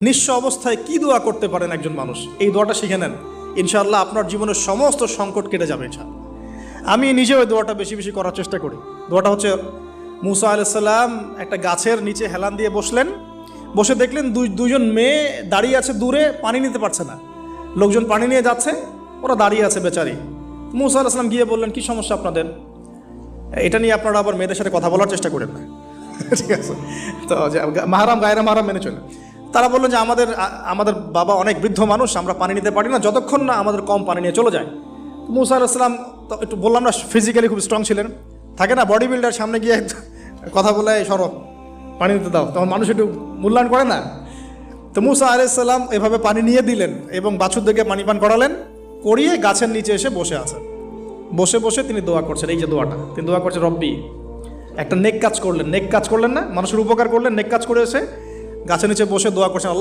নিঃস্ব অবস্থায় কি দোয়া করতে পারেন একজন মানুষ, এই দোয়াটা শিখে নেন, ইনশাআল্লাহ আপনার জীবনের সমস্ত সংকট কেটে যাবে ইনশাআল্লাহ। আমি নিজে ওই দোয়াটা বেশি বেশি করার চেষ্টা করি। দোয়াটা হচ্ছে, মুসা আলাইহিস সালাম একটা গাছের নিচে হেলান দিয়ে বসলেন, বসে দেখলেন দুইজন মেয়ে দাঁড়িয়ে আছে দূরে, পানি নিতে পারছে না, লোকজন পানি নিয়ে যাচ্ছে, ওরা দাঁড়িয়ে আছে বেচারি। মুসা আলাইহিস সালাম গিয়ে বললেন, কি সমস্যা আপনাদের? এটা নিয়ে আপনারা আবার মেয়েদের সাথে কথা বলার চেষ্টা করেন না, ঠিক আছে? তো মাহারাম গায়রা মাহারাম মেনে চলে। তারা বললেন যে আমাদের বাবা অনেক বৃদ্ধ মানুষ, আমরা পানি নিতে পারি না যতক্ষণ না আমাদের কম পানি নিয়ে চলে যায়। মুসা আলাইহিস সালাম তো একটু বললাম না, ফিজিক্যালি খুব স্ট্রং ছিলেন, থাকে না বডি বিল্ডার, সামনে গিয়ে কথা বলে সরো পানি নিতে দাও, তখন মানুষ একটু মূল্যায়ন করে না। তো মুসা আলাইহিস সালাম এভাবে পানি নিয়ে দিলেন এবং বাছুরদেরকে পানি পান করালেন, করিয়ে গাছের নিচে এসে বসে আছেন। বসে বসে তিনি দোয়া করছেন, এই যে দোয়াটা তিনি দোয়া করছেন, রব্বি, একটা নেক কাজ করলেন, নেক কাজ করলেন না, মানুষের উপকার করলেন, নেক কাজ করে এসে গাছের নিচে বসে দোয়া করছেন,